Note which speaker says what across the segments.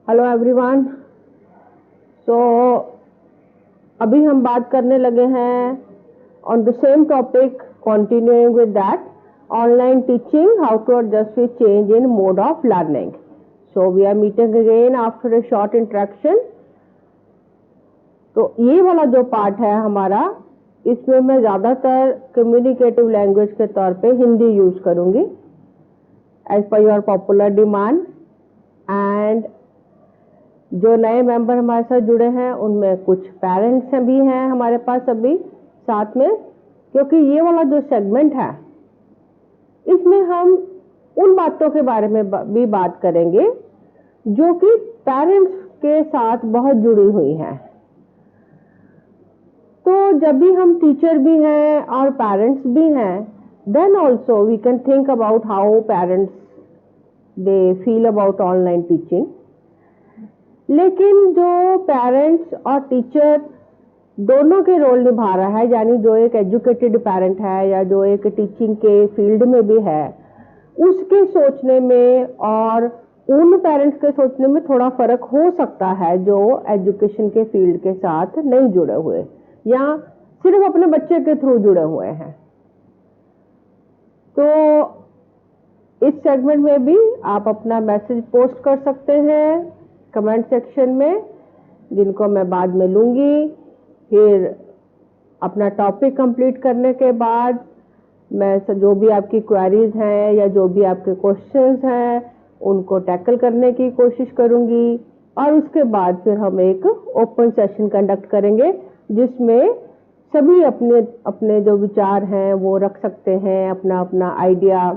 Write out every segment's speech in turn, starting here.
Speaker 1: Hello everyone. सो अभी हम बात करने लगे हैं on the same topic, continuing with that online teaching, how to adjust with change in mode of learning. So we are meeting again after a short introduction. तो ये वाला जो पार्ट है हमारा, इसमें मैं ज़्यादातर कम्युनिकेटिव लैंग्वेज के तौर पे हिंदी यूज करूँगी as per your popular demand. And जो नए मेंबर हमारे साथ जुड़े हैं उनमें कुछ पेरेंट्स भी हैं हमारे पास अभी साथ में, क्योंकि ये वाला जो सेगमेंट है इसमें हम उन बातों के बारे में भी बात करेंगे जो कि पेरेंट्स के साथ बहुत जुड़ी हुई हैं। तो जब भी हम टीचर भी हैं और पेरेंट्स भी हैं, then also we can think about how parents they feel about online teaching. लेकिन जो पेरेंट्स और टीचर दोनों के रोल निभा रहा है, यानी जो एक एजुकेटेड पेरेंट है या जो एक टीचिंग के फील्ड में भी है, उसके सोचने में और उन पेरेंट्स के सोचने में थोड़ा फर्क हो सकता है जो एजुकेशन के फील्ड के साथ नहीं जुड़े हुए या सिर्फ अपने बच्चे के थ्रू जुड़े हुए हैं। तो इस सेगमेंट में भी आप अपना मैसेज पोस्ट कर सकते हैं कमेंट सेक्शन में, जिनको मैं बाद में लूंगी। फिर अपना टॉपिक कंप्लीट करने के बाद मैं जो भी आपकी क्वेरीज हैं या जो भी आपके क्वेश्चंस हैं उनको टैकल करने की कोशिश करूंगी, और उसके बाद फिर हम एक ओपन सेशन कंडक्ट करेंगे जिसमें सभी अपने अपने जो विचार हैं वो रख सकते हैं, अपना अपना आइडिया,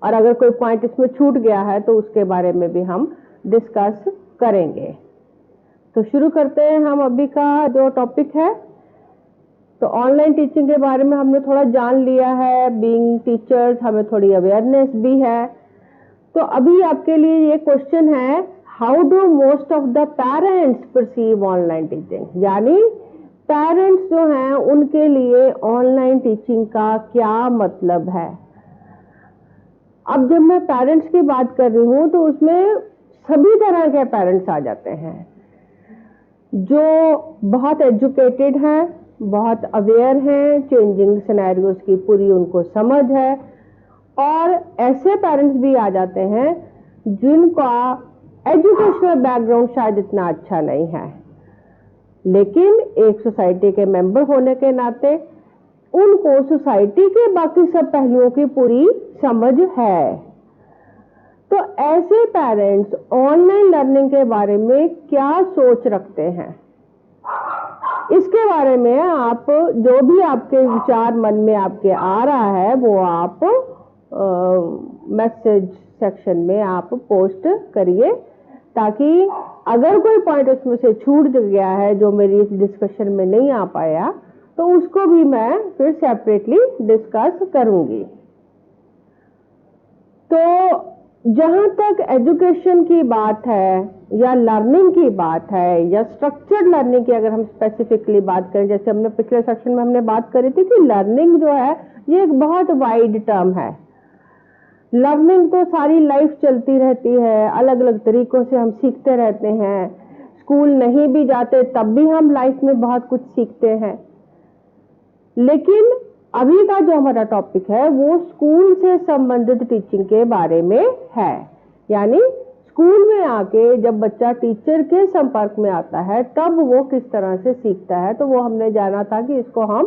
Speaker 1: और अगर कोई पॉइंट इसमें छूट गया है तो उसके बारे में भी हम डिस्कस करेंगे। तो शुरू करते हैं हम अभी का जो टॉपिक है। तो ऑनलाइन टीचिंग के बारे में हमने थोड़ा जान लिया है, बीइंग टीचर्स हमें थोड़ी अवेयरनेस भी है। तो अभी आपके लिए ये क्वेश्चन है, how do most of the parents perceive online teaching, यानी पेरेंट्स जो हैं उनके लिए ऑनलाइन टीचिंग का क्या मतलब है। अब जब मैं पेरेंट्स की बात कर रही हूँ तो उसमें सभी तरह के पेरेंट्स आ जाते हैं, जो बहुत एजुकेटेड हैं, बहुत अवेयर हैं, चेंजिंग सिनेरियोज की पूरी उनको समझ है, और ऐसे पेरेंट्स भी आ जाते हैं जिनका एजुकेशनल बैकग्राउंड शायद इतना अच्छा नहीं है, लेकिन एक सोसाइटी के मेंबर होने के नाते उनको सोसाइटी के बाकी सब पहलुओं की पूरी समझ है। तो ऐसे पेरेंट्स ऑनलाइन लर्निंग के बारे में क्या सोच रखते हैं, इसके बारे में आप जो भी आपके विचार मन में आपके आ रहा है वो आप मैसेज सेक्शन में आप पोस्ट करिए, ताकि अगर कोई पॉइंट उसमें से छूट गया है जो मेरी इस डिस्कशन में नहीं आ पाया तो उसको भी मैं फिर सेपरेटली डिस्कस करूंगी। तो जहां तक एजुकेशन की बात है या लर्निंग की बात है या स्ट्रक्चर्ड लर्निंग की अगर हम स्पेसिफिकली बात करें, जैसे हमने पिछले सेक्शन में हमने बात करी थी कि लर्निंग जो है ये एक बहुत वाइड टर्म है। लर्निंग तो सारी लाइफ चलती रहती है, अलग अलग तरीकों से हम सीखते रहते हैं, स्कूल नहीं भी जाते तब भी हम लाइफ में बहुत कुछ सीखते हैं। लेकिन अभी का जो हमारा टॉपिक है वो स्कूल से संबंधित टीचिंग के बारे में है, यानी स्कूल में आके जब बच्चा टीचर के संपर्क में आता है तब वो किस तरह से सीखता है। तो वो हमने जाना था कि इसको हम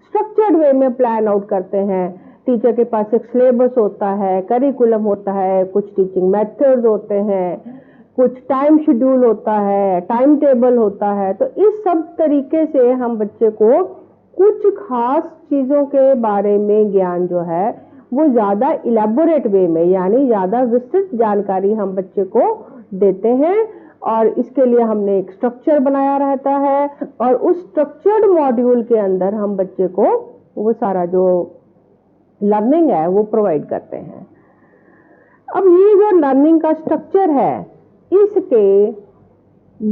Speaker 1: स्ट्रक्चर्ड वे में प्लान आउट करते हैं। टीचर के पास एक सिलेबस होता है, करिकुलम होता है, कुछ टीचिंग मेथड्स होते हैं, कुछ टाइम शेड्यूल होता है, टाइम टेबल होता है। तो इस सब तरीके से हम बच्चे को कुछ खास चीजों के बारे में ज्ञान जो है वो ज्यादा इलेबोरेट वे में, यानी ज्यादा विस्तृत जानकारी हम बच्चे को देते हैं, और इसके लिए हमने एक स्ट्रक्चर बनाया रहता है, और उस स्ट्रक्चर्ड मॉड्यूल के अंदर हम बच्चे को वो सारा जो लर्निंग है वो प्रोवाइड करते हैं। अब ये जो लर्निंग का स्ट्रक्चर है इसके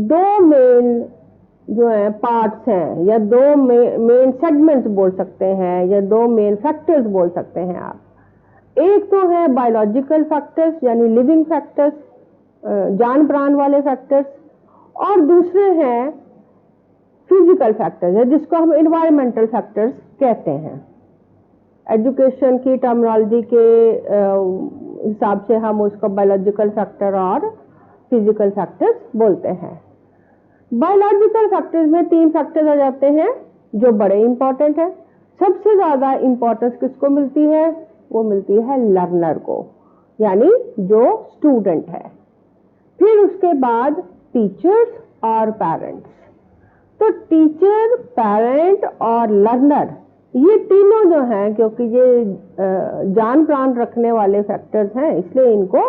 Speaker 1: दो मेन जो है पार्ट्स हैं, या दो मेन सेगमेंट्स बोल सकते हैं, या दो मेन फैक्टर्स बोल सकते हैं आप। एक तो है बायोलॉजिकल फैक्टर्स यानी लिविंग फैक्टर्स, जान प्राण वाले फैक्टर्स, और दूसरे हैं फिजिकल फैक्टर्स है जिसको हम इन्वायरमेंटल फैक्टर्स कहते हैं। एजुकेशन की टर्मिनोलॉजी के हिसाब से हम उसको बायोलॉजिकल फैक्टर और फिजिकल फैक्टर्स बोलते हैं। बायोलॉजिकल फैक्टर्स में 3 फैक्टर्स आ जाते हैं जो बड़े इंपॉर्टेंट है। सबसे ज्यादा इंपॉर्टेंस किसको मिलती है? वो मिलती है लर्नर को, यानी जो स्टूडेंट है। फिर उसके बाद टीचर्स और पेरेंट्स। तो टीचर, पेरेंट और लर्नर, ये तीनों जो हैं, क्योंकि ये जान प्राण रखने वाले फैक्टर्स हैं, इसलिए इनको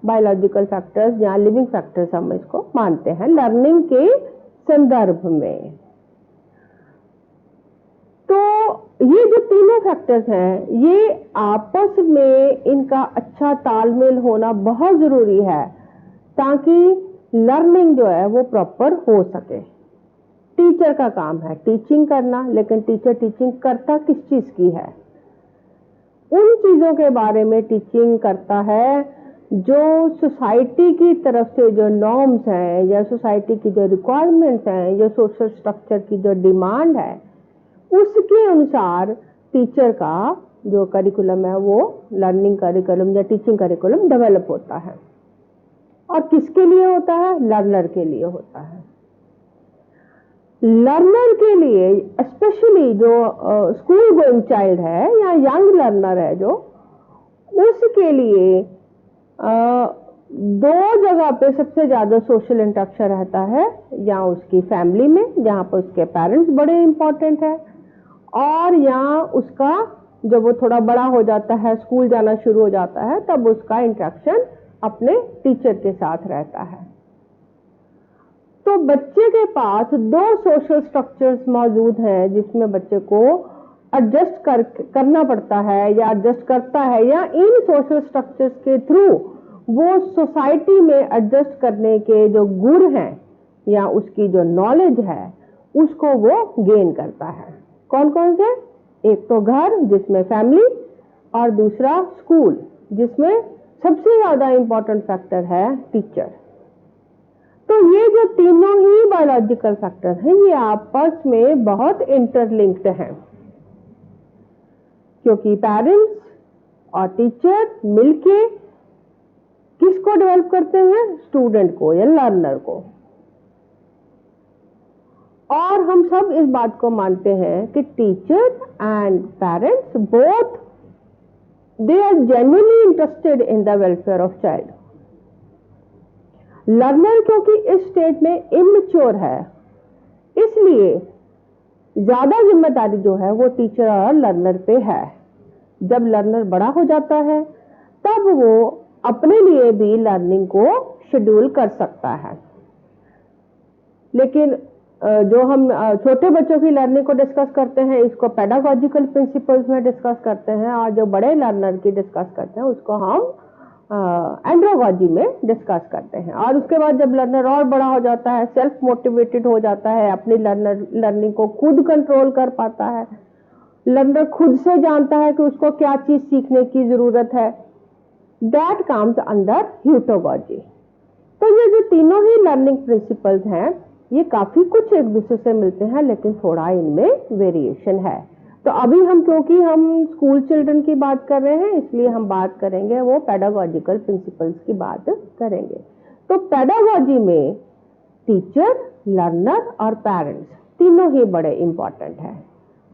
Speaker 1: बायोलॉजिकल फैक्टर्स या लिविंग फैक्टर्स हम इसको मानते हैं लर्निंग के संदर्भ में। तो ये जो तीनों फैक्टर्स हैं, ये आपस में इनका अच्छा तालमेल होना बहुत जरूरी है ताकि लर्निंग जो है वो प्रॉपर हो सके। टीचर का काम है टीचिंग करना, लेकिन टीचर टीचिंग करता किस चीज की है? उन चीजों के बारे में टीचिंग करता है जो सोसाइटी की तरफ से जो नॉर्म्स हैं, या सोसाइटी की जो रिक्वायरमेंट्स हैं, या सोशल स्ट्रक्चर की जो डिमांड है, उसके अनुसार टीचर का जो करिकुलम है वो लर्निंग करिकुलम या टीचिंग करिकुलम डेवलप होता है। और किसके लिए होता है? लर्नर के लिए होता है। लर्नर के लिए स्पेशली जो स्कूल गोइंग चाइल्ड है या यंग लर्नर है, जो उसके लिए 2 जगह पे सबसे ज्यादा सोशल इंटरेक्शन रहता है, या उसकी फैमिली में जहाँ पर उसके पेरेंट्स बड़े इंपॉर्टेंट है, और या उसका जब वो थोड़ा बड़ा हो जाता है, स्कूल जाना शुरू हो जाता है, तब उसका इंटरेक्शन अपने टीचर के साथ रहता है। तो बच्चे के पास 2 सोशल स्ट्रक्चर्स मौजूद हैं जिसमें बच्चे को एडजस्ट करना पड़ता है या एडजस्ट करता है, या इन सोशल स्ट्रक्चर्स के थ्रू वो सोसाइटी में एडजस्ट करने के जो गुण हैं या उसकी जो नॉलेज है उसको वो गेन करता है। कौन कौन से? एक तो घर जिसमें फैमिली, और दूसरा स्कूल जिसमें सबसे ज्यादा इंपॉर्टेंट फैक्टर है टीचर। तो ये जो तीनों ही बायोलॉजिकल फैक्टर हैं, ये आपस में बहुत इंटरलिंक्ड हैं, क्योंकि पेरेंट्स और टीचर मिलके किसको डेवलप करते हैं? स्टूडेंट को या लर्नर को। और हम सब इस बात को मानते हैं कि teacher and parents both they are genuinely interested in the welfare of child. Learner क्योंकि इस स्टेज में इमैच्योर है, इसलिए ज्यादा जिम्मेदारी जो है वो टीचर और लर्नर पे है। जब लर्नर बड़ा हो जाता है तब वो अपने लिए भी लर्निंग को शेड्यूल कर सकता है। लेकिन जो हम छोटे बच्चों की लर्निंग को डिस्कस करते हैं, इसको पेडागॉजिकल प्रिंसिपल्स में डिस्कस करते हैं, और जो बड़े लर्नर की डिस्कस करते हैं उसको हम एंड्रोगॉजी में डिस्कस करते हैं। और उसके बाद जब लर्नर और बड़ा हो जाता है, सेल्फ मोटिवेटेड हो जाता है, अपनी लर्निंग को खुद कंट्रोल कर पाता है, लर्नर खुद से जानता है कि उसको क्या चीज सीखने की जरूरत है, दैट कम्स अंडर ह्यूटोगॉजी। तो ये जो तीनों ही लर्निंग प्रिंसिपल्स हैं, ये काफी कुछ एक दूसरे से मिलते हैं, लेकिन थोड़ा इनमें वेरिएशन है। तो अभी हम, क्योंकि हम स्कूल चिल्ड्रन की बात कर रहे हैं, इसलिए हम बात करेंगे वो पेडागॉजिकल प्रिंसिपल्स की बात करेंगे। तो पेडागॉजी में टीचर, लर्नर और पेरेंट्स तीनों ही बड़े इंपॉर्टेंट हैं।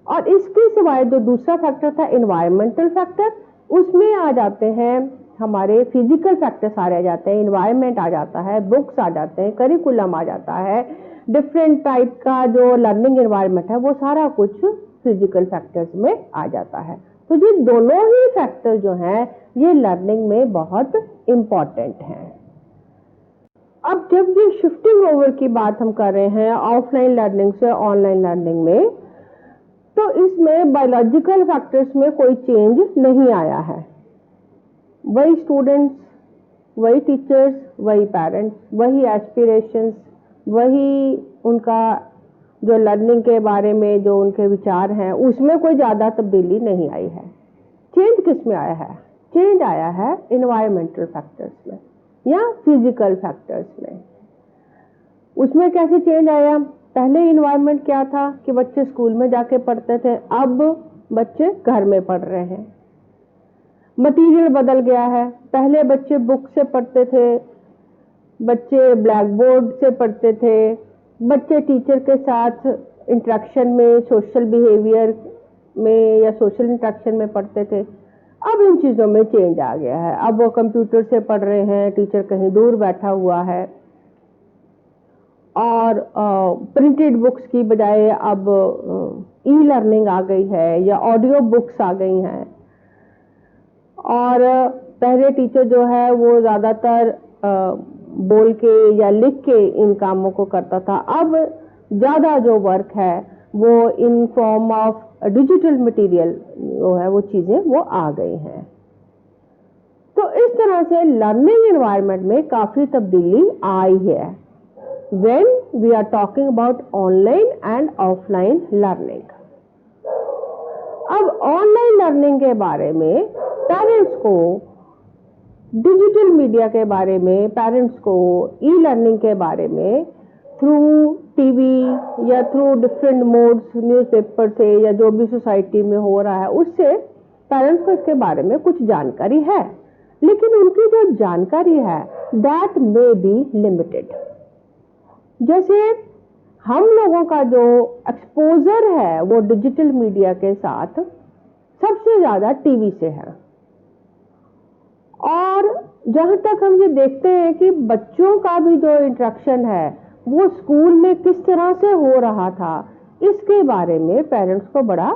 Speaker 1: और इसके सिवाय जो दूसरा फैक्टर था एनवायरमेंटल फैक्टर, उसमें आ जाते हैं हमारे फिजिकल फैक्टर्स आ जाते हैं, एनवायरमेंट आ जाता है, बुक्स आ जाते हैं, करिकुलम आ जाता है, डिफरेंट टाइप का जो लर्निंग एनवायरमेंट है, वो सारा कुछ फिजिकल फैक्टर्स में आ जाता है। तो ये दोनों ही फैक्टर जो हैं ये लर्निंग में बहुत इंपॉर्टेंट हैं। अब जब ये शिफ्टिंग ओवर की बात हम कर रहे हैं ऑफलाइन लर्निंग से ऑनलाइन लर्निंग में, तो इसमें बायोलॉजिकल फैक्टर्स में कोई चेंज नहीं आया है। वही स्टूडेंट्स, वही टीचर्स, वही पेरेंट्स, वही एस्पिरेशंस, वही उनका जो लर्निंग के बारे में जो उनके विचार हैं, उसमें कोई ज़्यादा तब्दीली नहीं आई है। चेंज किस में आया है? चेंज आया है इन्वायरमेंटल फैक्टर्स में। या फिजिकल फैक्टर्स में। उसमें कैसे चेंज आया? पहले इन्वायरमेंट क्या था कि बच्चे स्कूल में जाके पढ़ते थे, अब बच्चे घर में पढ़ रहे हैं। मटीरियल बदल गया है। पहले बच्चे बुक से पढ़ते थे, बच्चे ब्लैक बोर्ड से पढ़ते थे, बच्चे टीचर के साथ इंटरेक्शन में, सोशल बिहेवियर में या सोशल इंटरेक्शन में पढ़ते थे। अब इन चीज़ों में चेंज आ गया है। अब वो कंप्यूटर से पढ़ रहे हैं, टीचर कहीं दूर बैठा हुआ है, और प्रिंटेड बुक्स की बजाय अब ई लर्निंग आ गई है या ऑडियो बुक्स आ गई हैं। और पहले टीचर जो है वो ज़्यादातर बोल के या लिख के इन कामों को करता था। अब ज़्यादा जो वर्क है वो in form of digital material जो है वो चीज़ें वो आ गई हैं। तो इस तरह से लर्निंग एनवायरनमेंट में काफ़ी तब्दीली आई है when we are talking about online and offline learning। अब ऑनलाइन लर्निंग के बारे में पेरेंट्स को, डिजिटल मीडिया के बारे में पेरेंट्स को, ई लर्निंग के बारे में थ्रू टीवी या थ्रू डिफरेंट मोड्स, न्यूज़पेपर से या जो भी सोसाइटी में हो रहा है उससे पेरेंट्स को इसके बारे में कुछ जानकारी है, लेकिन उनकी जो जानकारी है दैट मे बी लिमिटेड। जैसे हम लोगों का जो एक्सपोजर है वो डिजिटल मीडिया के साथ सबसे ज़्यादा टीवी से है, और जहाँ तक हम ये देखते हैं कि बच्चों का भी जो इंटरेक्शन है वो स्कूल में किस तरह से हो रहा था, इसके बारे में पेरेंट्स को बड़ा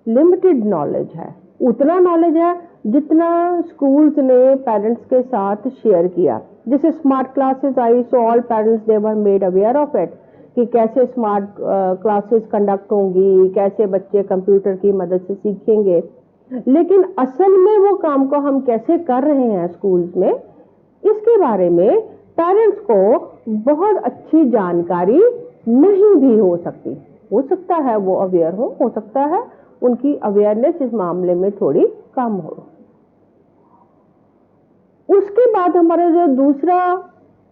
Speaker 1: लिमिटेड नॉलेज है। उतना नॉलेज है जितना स्कूल्स ने पेरेंट्स के साथ शेयर किया। जैसे smart classes I, so all parents they were made aware of it कि कैसे स्मार्ट क्लासेस कंडक्ट होंगी, कैसे बच्चे कंप्यूटर की मदद से सीखेंगे, लेकिन असल में वो काम को हम कैसे कर रहे हैं स्कूल्स में, इसके बारे में पेरेंट्स को बहुत अच्छी जानकारी नहीं भी हो सकती। हो सकता है वो अवेयर हो सकता है उनकी अवेयरनेस इस मामले में थोड़ी कम हो। उसके बाद हमारा जो दूसरा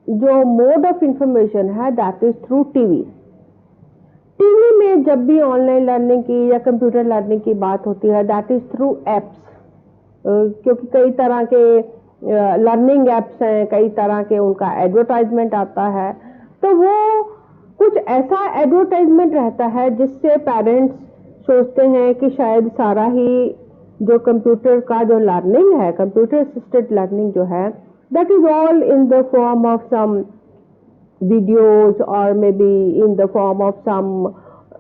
Speaker 1: जो मोड ऑफ इंफॉर्मेशन है that is through TV. TV में जब भी ऑनलाइन लर्निंग की या कंप्यूटर लर्निंग की बात होती है दैट इज थ्रू एप्स, क्योंकि कई तरह के लर्निंग एप्स हैं, कई तरह के उनका एडवर्टाइजमेंट आता है, तो वो कुछ ऐसा एडवर्टाइजमेंट रहता है जिससे पेरेंट्स सोचते हैं कि शायद सारा ही जो कंप्यूटर का जो लर्निंग है, कंप्यूटर असिस्टेड लर्निंग जो है, that is all in the form of some videos और maybe in the form of some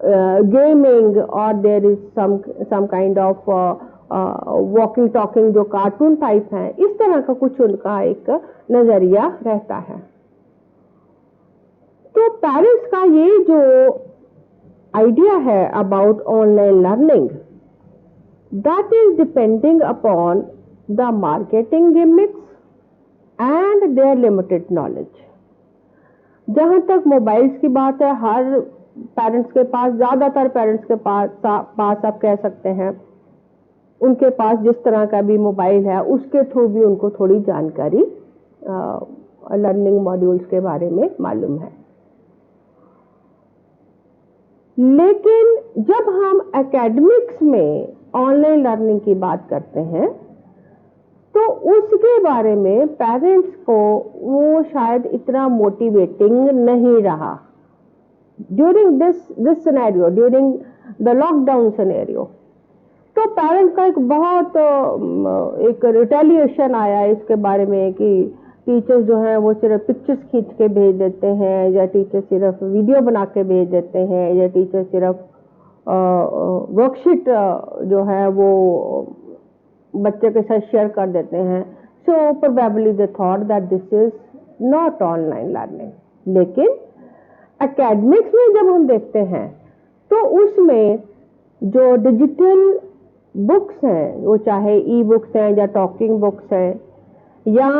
Speaker 1: gaming, और there is some kind of walking talking जो कार्टून टाइप हैं, इस तरह का कुछ उनका एक नजरिया रहता है। तो पेरेंट्स का ये जो आइडिया है about online learning, that is depending upon the marketing gimmicks and their limited knowledge। जहाँ तक मोबाइल्स की बात है, हर पेरेंट्स के पास, ज़्यादातर पेरेंट्स के पास आप कह सकते हैं उनके पास जिस तरह का भी मोबाइल है उसके थ्रू भी उनको थोड़ी जानकारी लर्निंग मॉड्यूल्स के बारे में मालूम है। लेकिन जब हम एकेडमिक्स में ऑनलाइन लर्निंग की बात करते हैं तो उसके बारे में पेरेंट्स को वो शायद इतना मोटिवेटिंग नहीं रहा during this scenario, during the lockdown scenario. तो पेरेंट्स का एक बहुत एक रिटेलिएशन आया इसके बारे में कि टीचर्स जो हैं वो सिर्फ पिक्चर्स खींच के भेज देते हैं, या टीचर सिर्फ वीडियो बना के भेज देते हैं, या टीचर सिर्फ वर्कशीट जो है वो बच्चे के साथ शेयर कर देते हैं। So probably they thought that this is not online learning. लेकिन एकेडमिक्स में जब हम देखते हैं तो उसमें जो डिजिटल बुक्स हैं, वो चाहे ई बुक्स हैं या टॉकिंग बुक्स हैं, या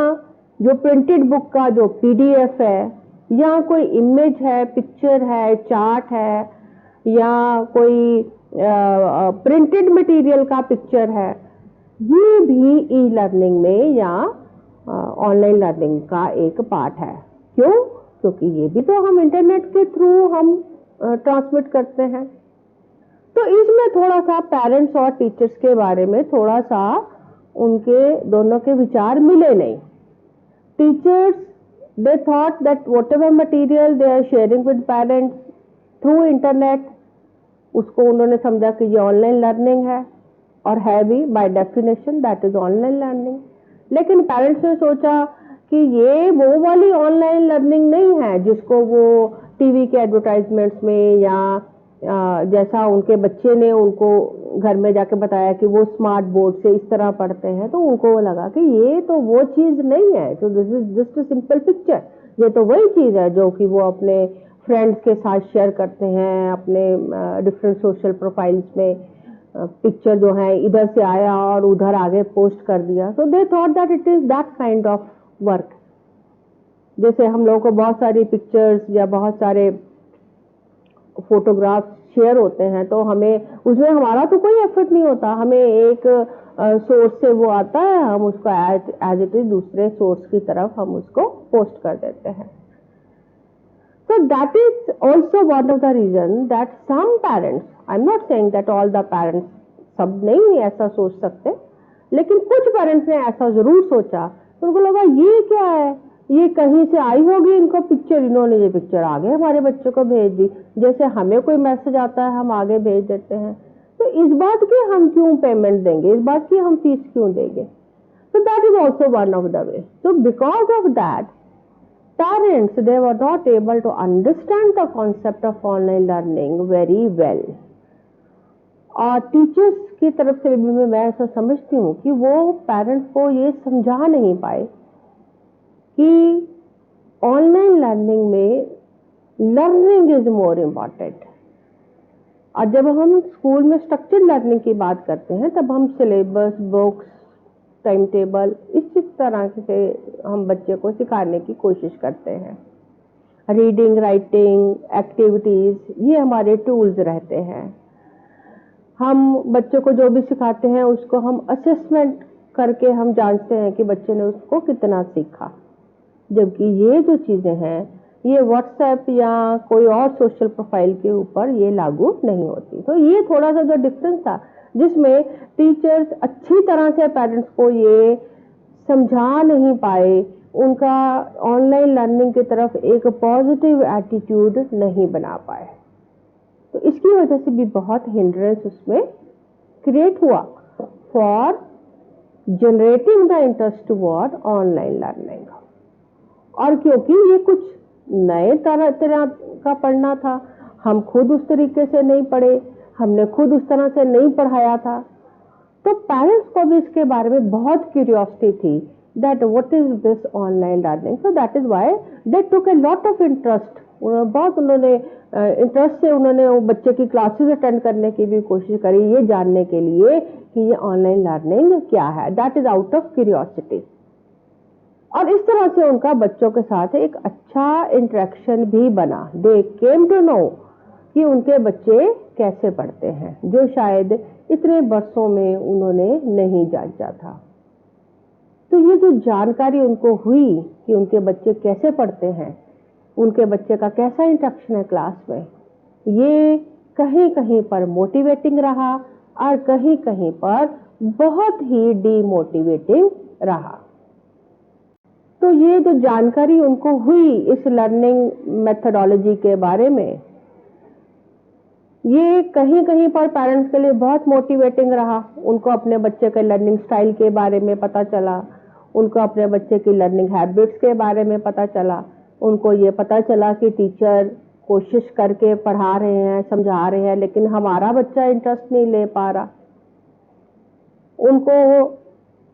Speaker 1: जो प्रिंटेड बुक का जो पीडीएफ है, या कोई इमेज है, पिक्चर है, चार्ट है, या कोई प्रिंटेड मटेरियल का पिक्चर है, ये भी ई लर्निंग में या ऑनलाइन लर्निंग का एक पार्ट है। क्यों? क्योंकि ये भी तो हम इंटरनेट के थ्रू हम ट्रांसमिट करते हैं। तो इसमें थोड़ा सा पेरेंट्स और टीचर्स के बारे में थोड़ा सा उनके दोनों के विचार मिले नहीं। Teachers they thought that whatever material they are sharing with parents through internet, उसको उन्होंने समझा कि ये ऑनलाइन लर्निंग है, और है भी by definition that is online learning. लेकिन पेरेंट्स ने सोचा कि ये वो वाली ऑनलाइन लर्निंग नहीं है जिसको वो टीवी के एडवर्टाइजमेंट्स में या जैसा उनके बच्चे ने उनको घर में जाके बताया कि वो स्मार्ट बोर्ड से इस तरह पढ़ते हैं, तो उनको लगा कि ये तो वो चीज नहीं है। तो this is just a simple picture, ये तो वही चीज है जो कि वो अपने फ्रेंड्स के साथ शेयर करते हैं, अपने डिफरेंट सोशल प्रोफाइल्स में पिक्चर जो है इधर से आया और उधर आगे पोस्ट कर दिया। So they thought that it is that kind of work. जैसे हम लोगों को बहुत सारी पिक्चर्स या बहुत सारे फोटोग्राफ शेयर होते हैं, तो हमें उसमें हमारा तो कोई एफर्ट नहीं होता, हमें एक सोर्स से वो आता है, हम उसको एज इट इज दूसरे सोर्स की तरफ हम उसको पोस्ट कर देते हैं। So that is also one of the reason that some parents, I'm not saying that all the parents, सब नहीं ऐसा सोच सकते, लेकिन कुछ पेरेंट्स ने ऐसा जरूर सोचा। उनको लगा ये क्या है, ये कहीं से आई होगी इनको पिक्चर, इन्होंने ये पिक्चर आगे हमारे बच्चों को भेज दी, जैसे हमें कोई मैसेज आता है हम आगे भेज देते हैं, तो इस बात की हम क्यों पेमेंट देंगे, इस बात की हम फीस क्यों देंगे। So that is also one of the way. So because of that, parents, they were not able to understand the concept of online learning very well. और टीचर्स की तरफ से भी मैं ऐसा समझती हूँ कि वो पेरेंट्स को ये समझा नहीं पाए कि ऑनलाइन लर्निंग में लर्निंग इज मोर इम्पॉर्टेंट। और जब हम स्कूल में स्ट्रक्चर्ड लर्निंग की बात करते हैं तब हम सिलेबस, बुक्स, टाइम टेबल इस तरह से हम बच्चे को सिखाने की कोशिश करते हैं। रीडिंग, राइटिंग, एक्टिविटीज, ये हमारे टूल्स रहते हैं। हम बच्चों को जो भी सिखाते हैं उसको हम असेसमेंट करके हम जानते हैं कि बच्चे ने उसको कितना सीखा। जबकि ये जो चीजें हैं ये व्हाट्सएप या कोई और सोशल प्रोफाइल के ऊपर ये लागू नहीं होती। तो ये थोड़ा सा जो डिफरेंस था जिसमें टीचर्स अच्छी तरह से पेरेंट्स को ये समझा नहीं पाए, उनका ऑनलाइन लर्निंग की तरफ एक पॉजिटिव एटीट्यूड नहीं बना पाए, तो इसकी वजह से भी बहुत हिंड्रेंस उसमें क्रिएट हुआ for generating the interest toward online learning. और क्योंकि ये कुछ नए तरह का पढ़ना था, हम खुद उस तरीके से नहीं पढ़े, हमने खुद उस तरह से नहीं पढ़ाया था, तो पेरेंट्स को भी इसके बारे में बहुत क्यूरियोसिटी थी that what is this online learning. So that is why they took a lot of interest. बहुत उन्होंने इंटरेस्ट से उन्होंने वो बच्चे की क्लासेस अटेंड करने की भी कोशिश करी, ये जानने के लिए कि ये ऑनलाइन लर्निंग क्या है। That is out of curiosity. और इस तरह से उनका बच्चों के साथ एक अच्छा इंटरेक्शन भी बना। दे केम टू नो कि उनके बच्चे कैसे पढ़ते हैं, जो शायद इतने वर्षों में उन्होंने नहीं जांचा था। तो ये जो जानकारी उनको हुई कि उनके बच्चे कैसे पढ़ते हैं, उनके बच्चे का कैसा इंटरेक्शन है क्लास में, ये कहीं कहीं पर मोटिवेटिंग रहा और कहीं कहीं पर बहुत ही डीमोटिवेटिंग रहा। तो ये जो जानकारी उनको हुई इस लर्निंग मेथडोलॉजी के बारे में, ये कहीं कहीं पर पेरेंट्स के लिए बहुत मोटिवेटिंग रहा। उनको अपने बच्चे के लर्निंग स्टाइल के बारे में पता चला, उनको अपने बच्चे की लर्निंग हैबिट्स के बारे में पता चला, उनको ये पता चला कि टीचर कोशिश करके पढ़ा रहे हैं, समझा रहे हैं, लेकिन हमारा बच्चा इंटरेस्ट नहीं ले पा रहा। उनको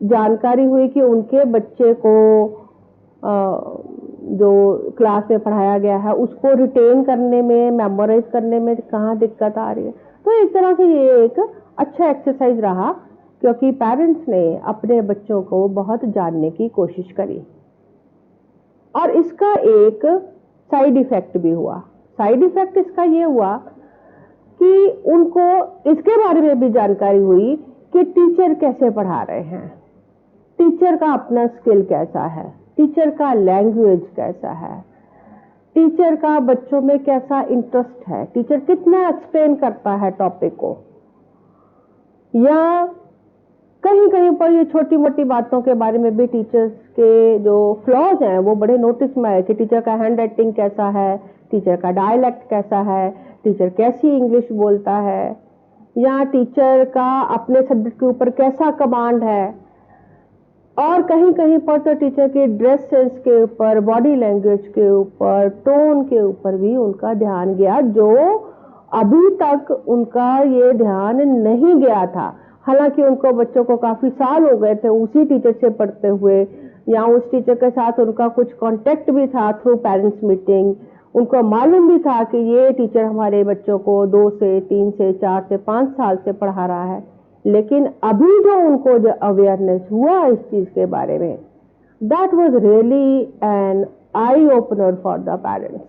Speaker 1: जानकारी हुई कि उनके बच्चे को जो क्लास में पढ़ाया गया है उसको रिटेन करने में, मेमोराइज करने में कहाँ दिक्कत आ रही है। तो एक तरह से ये एक अच्छा एक्सरसाइज रहा, क्योंकि पेरेंट्स ने अपने बच्चों को बहुत जानने की कोशिश करी। और इसका एक साइड इफेक्ट भी हुआ। साइड इफेक्ट इसका ये हुआ कि उनको इसके बारे में भी जानकारी हुई कि टीचर कैसे पढ़ा रहे हैं। टीचर का अपना स्किल कैसा है, टीचर का लैंग्वेज कैसा है, टीचर का बच्चों में कैसा इंटरेस्ट है, टीचर कितना एक्सप्लेन करता है टॉपिक को, या कहीं कहीं पर ये छोटी मोटी बातों के बारे में भी टीचर्स के जो फ्लॉज हैं वो बड़े नोटिस में आए कि टीचर का हैंड राइटिंग कैसा है, टीचर का डायलेक्ट कैसा है, टीचर कैसी इंग्लिश बोलता है, या टीचर का अपने सब्जेक्ट के ऊपर कैसा कमांड है। और कहीं कहीं पर तो टीचर के ड्रेस सेंस के ऊपर, बॉडी लैंग्वेज के ऊपर, टोन के ऊपर भी उनका ध्यान गया, जो अभी तक उनका ये ध्यान नहीं गया था। हालांकि उनको बच्चों को काफी साल हो गए थे उसी टीचर से पढ़ते हुए, या उस टीचर के साथ उनका कुछ कांटेक्ट भी था थ्रू पेरेंट्स मीटिंग। उनको मालूम भी था कि ये टीचर हमारे बच्चों को 2 से 3 से 4 से 5 साल से पढ़ा रहा है। लेकिन अभी जो उनको जो अवेयरनेस हुआ इस चीज के बारे में, that was really an eye opener for the parents.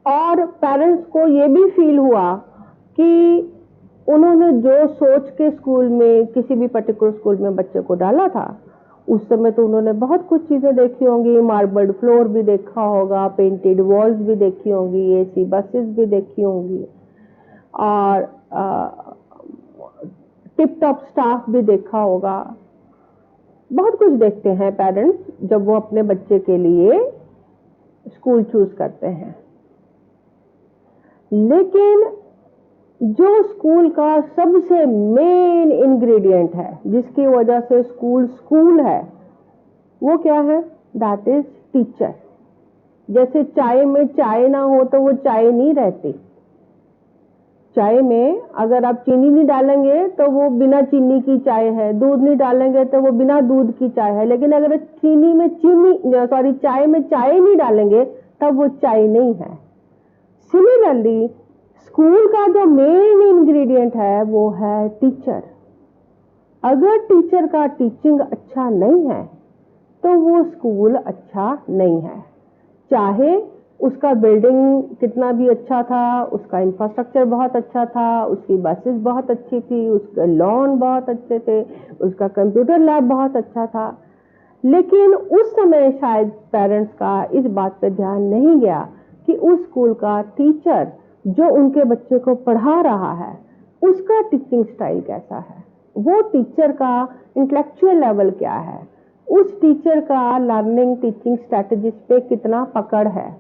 Speaker 1: और पेरेंट्स को ये भी फील हुआ कि उन्होंने जो सोच के स्कूल में, किसी भी पर्टिकुलर स्कूल में बच्चे को डाला था, उस समय तो उन्होंने बहुत कुछ चीजें देखी होंगी, मार्बल्ड फ्लोर भी देखा होगा, पेंटेड वॉल्स भी देखी होंगी, एसी बसेस भी देखी होंगी, और टिप टॉप स्टाफ भी देखा होगा। बहुत कुछ देखते हैं पेरेंट्स जब वो अपने बच्चे के लिए स्कूल चूज करते हैं। लेकिन जो स्कूल का सबसे मेन इंग्रेडिएंट है, जिसकी वजह से स्कूल स्कूल है, वो क्या है? That is teacher. जैसे चाय में चाय ना हो तो वो चाय नहीं रहती। चाय में अगर आप चीनी नहीं डालेंगे तो वो बिना चीनी की चाय है, दूध नहीं डालेंगे तो वो बिना दूध की चाय है। लेकिन अगर चाय में चाय नहीं डालेंगे तब वो चाय नहीं है। सिमिलरली स्कूल का जो मेन इंग्रेडिएंट है वो है टीचर। अगर टीचर का टीचिंग अच्छा नहीं है तो वो स्कूल अच्छा नहीं है। चाहे उसका बिल्डिंग कितना भी अच्छा था, उसका इंफ्रास्ट्रक्चर बहुत अच्छा था, उसकी बसेस बहुत अच्छी थी, उसके लॉन बहुत अच्छे थे, उसका कंप्यूटर लैब बहुत अच्छा था, लेकिन उस समय शायद पेरेंट्स का इस बात पे ध्यान नहीं गया कि उस स्कूल का टीचर जो उनके बच्चे को पढ़ा रहा है उसका टीचिंग स्टाइल कैसा है, वो टीचर का इंटेलेक्चुअल लेवल क्या है, उस टीचर का लर्निंग टीचिंग स्ट्रेटजीज पे कितना पकड़ है,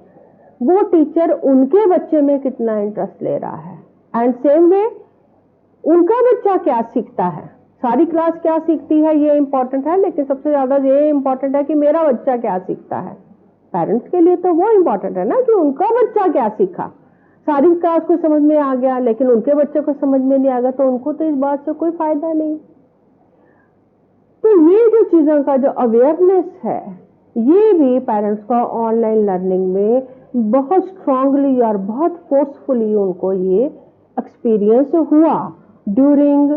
Speaker 1: वो टीचर उनके बच्चे में कितना इंटरेस्ट ले रहा है, एंड सेम वे उनका बच्चा क्या सीखता है। सारी क्लास क्या सीखती है ये इंपॉर्टेंट है, लेकिन सबसे ज्यादा ये इंपॉर्टेंट है कि मेरा बच्चा क्या सीखता है। पेरेंट्स के लिए तो वो इंपॉर्टेंट है ना कि उनका बच्चा क्या सीखा। सारी क्लास को समझ में आ गया लेकिन उनके बच्चे को समझ में नहीं आ गया तो उनको तो इस बात से कोई फायदा नहीं। तो ये जो चीजों का जो अवेयरनेस है, ये भी पेरेंट्स का ऑनलाइन लर्निंग में बहुत स्ट्रांगली और बहुत फोर्सफुली उनको ये एक्सपीरियंस हुआ ड्यूरिंग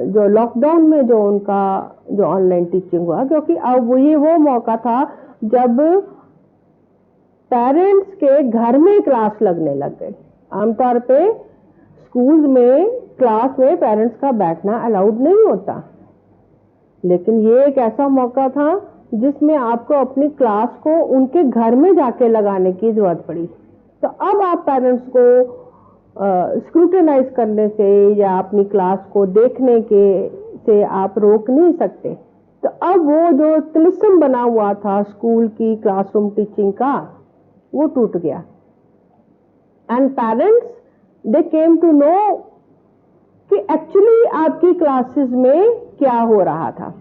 Speaker 1: जो लॉकडाउन में जो उनका जो ऑनलाइन टीचिंग हुआ। क्योंकि अब ये वो मौका था जब पेरेंट्स के घर में क्लास लगने लग गई। आमतौर पे स्कूल में क्लास में पेरेंट्स का बैठना अलाउड नहीं होता, लेकिन ये एक ऐसा मौका था जिसमें आपको अपनी क्लास को उनके घर में जाके लगाने की जरूरत पड़ी। तो अब आप पेरेंट्स को स्क्रूटिनाइज करने से या अपनी क्लास को देखने के से आप रोक नहीं सकते। तो अब वो जो तिलिस्म बना हुआ था स्कूल की क्लासरूम टीचिंग का, वो टूट गया। And parents they came to know कि एक्चुअली आपकी क्लासेस में क्या हो रहा था।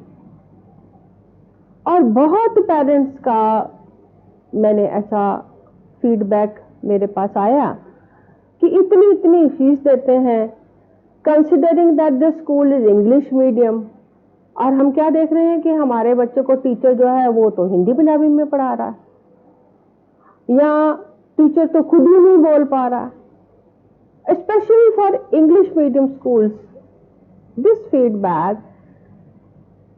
Speaker 1: और बहुत पेरेंट्स का मैंने ऐसा फीडबैक मेरे पास आया कि इतनी इतनी फीस देते हैं, considering that the school is English medium, और हम क्या देख रहे हैं कि हमारे बच्चों को टीचर जो है वो तो हिंदी पंजाबी में पढ़ा रहा है, या टीचर तो खुद ही नहीं बोल पा रहा। Specially for English medium schools, this feedback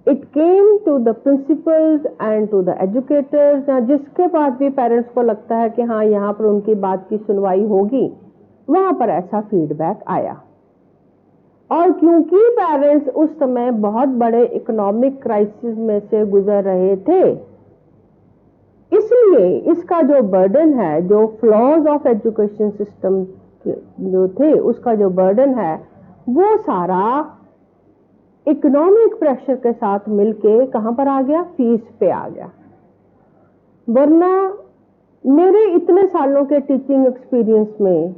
Speaker 1: it came to the principals and to the educators, जिसके पास भी पेरेंट्स को लगता है कि हाँ यहाँ पर उनकी बात की सुनवाई होगी, वहां पर ऐसा फीडबैक आया। और क्योंकि पेरेंट्स उस समय बहुत बड़े इकोनॉमिक क्राइसिस में से गुजर रहे थे, इसलिए इसका जो बर्डन है, जो फ्लॉज ऑफ एजुकेशन सिस्टम जो थे, उसका जो बर्डन है वो सारा इकोनॉमिक प्रेशर के साथ मिलके कहां पर आ गया? फीस पे आ गया। वरना मेरे इतने सालों के टीचिंग एक्सपीरियंस में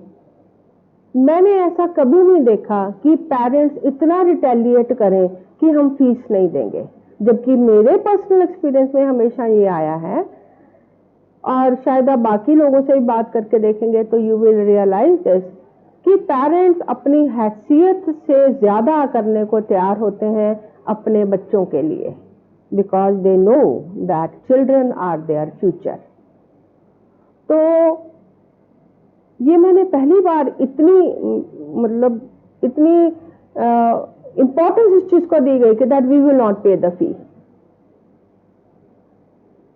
Speaker 1: मैंने ऐसा कभी नहीं देखा कि पेरेंट्स इतना रिटेलिएट करें कि हम फीस नहीं देंगे, जबकि मेरे पर्सनल एक्सपीरियंस में हमेशा ये आया है, और शायद आप बाकी लोगों से भी बात करके देखेंगे तो यू विल रियलाइज दिस, कि पेरेंट्स अपनी हैसियत से ज्यादा करने को तैयार होते हैं अपने बच्चों के लिए, because they know that children are their future. तो ये मैंने पहली बार इतनी इंपॉर्टेंस इस चीज को दी गई कि दैट वी विल नॉट पे the fee.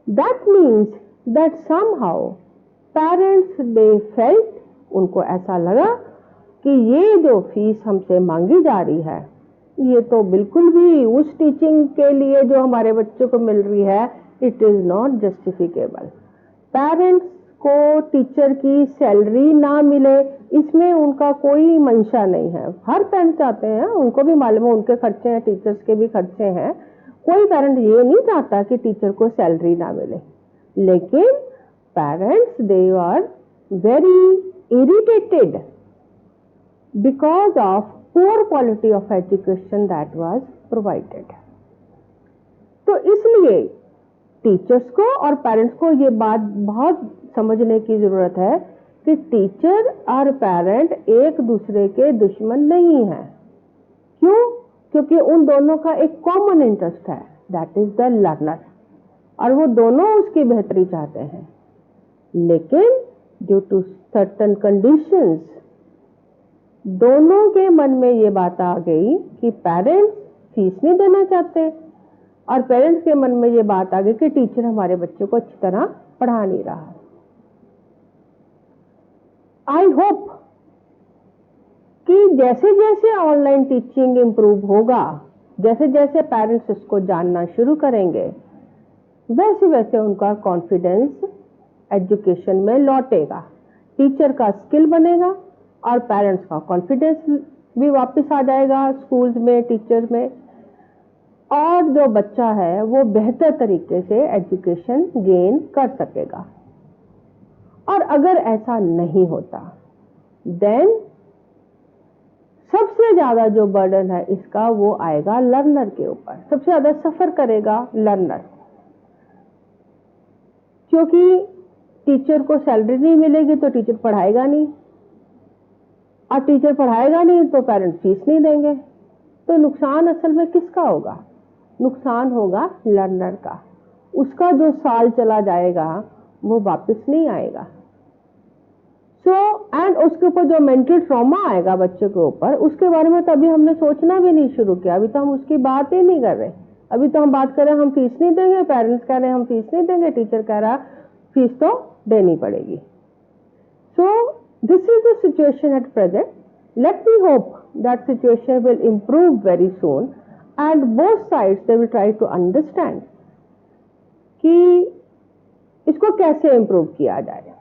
Speaker 1: That means that somehow parents they felt, उनको ऐसा लगा कि ये जो फीस हमसे मांगी जा रही है ये तो बिल्कुल भी उस टीचिंग के लिए जो हमारे बच्चों को मिल रही है, it is not justiciable. Parents को टीचर की सैलरी ना मिले इसमें उनका कोई मंशा नहीं है। हर पेरेंट्स चाहते हैं, उनको भी मालूम है उनके खर्चे हैं, टीचर्स के भी खर्चे हैं, कोई पेरेंट ये नहीं चाहता कि टीचर को सैलरी ना मिले। लेकिन parents they are very irritated because of poor quality of education that was provided। तो इसलिए टीचर्स को और पेरेंट्स को ये बात बहुत समझने की जरूरत है कि टीचर और पेरेंट एक दूसरे के दुश्मन नहीं है। क्यों? क्योंकि उन दोनों का एक कॉमन इंटरेस्ट है, दैट इज द लर्नर, और वो दोनों उसकी बेहतरी चाहते हैं। लेकिन ड्यू टू सर्टन कंडीशंस दोनों के मन में ये बात आ गई कि पेरेंट्स फीस नहीं देना चाहते, और पेरेंट्स के मन में ये बात आ गई कि टीचर हमारे बच्चों को अच्छी तरह पढ़ा नहीं रहा। आई होप कि जैसे जैसे ऑनलाइन टीचिंग इंप्रूव होगा, जैसे जैसे पेरेंट्स इसको जानना शुरू करेंगे, वैसे वैसे उनका कॉन्फिडेंस एजुकेशन में लौटेगा, टीचर का स्किल बनेगा और पेरेंट्स का कॉन्फिडेंस भी वापस आ जाएगा स्कूल्स में, टीचर में, और जो बच्चा है वो बेहतर तरीके से एजुकेशन गेन कर सकेगा। और अगर ऐसा नहीं होता देन सबसे ज्यादा जो बर्डन है इसका वो आएगा लर्नर के ऊपर, सबसे ज्यादा सफर करेगा लर्नर, क्योंकि टीचर को सैलरी नहीं मिलेगी तो टीचर पढ़ाएगा नहीं, और टीचर पढ़ाएगा नहीं तो पेरेंट्स फीस नहीं देंगे। तो नुकसान असल में किसका होगा? नुकसान होगा लर्नर का। उसका जो साल चला जाएगा वो वापस नहीं आएगा। एंड उसके ऊपर जो मेंटल ट्रॉमा आएगा बच्चे के ऊपर, उसके बारे में तो अभी हमने सोचना भी नहीं शुरू किया, अभी तो हम उसकी बात ही नहीं कर रहे। अभी तो हम बात कर रहे हैं हम फीस नहीं देंगे, पेरेंट्स कह रहे हैं हम फीस नहीं देंगे, टीचर कह रहा फीस तो देनी पड़ेगी। सो this is the situation at present. Let me hope that situation will improve very soon and both sides they will try to understand कि इसको कैसे improve किया जाए।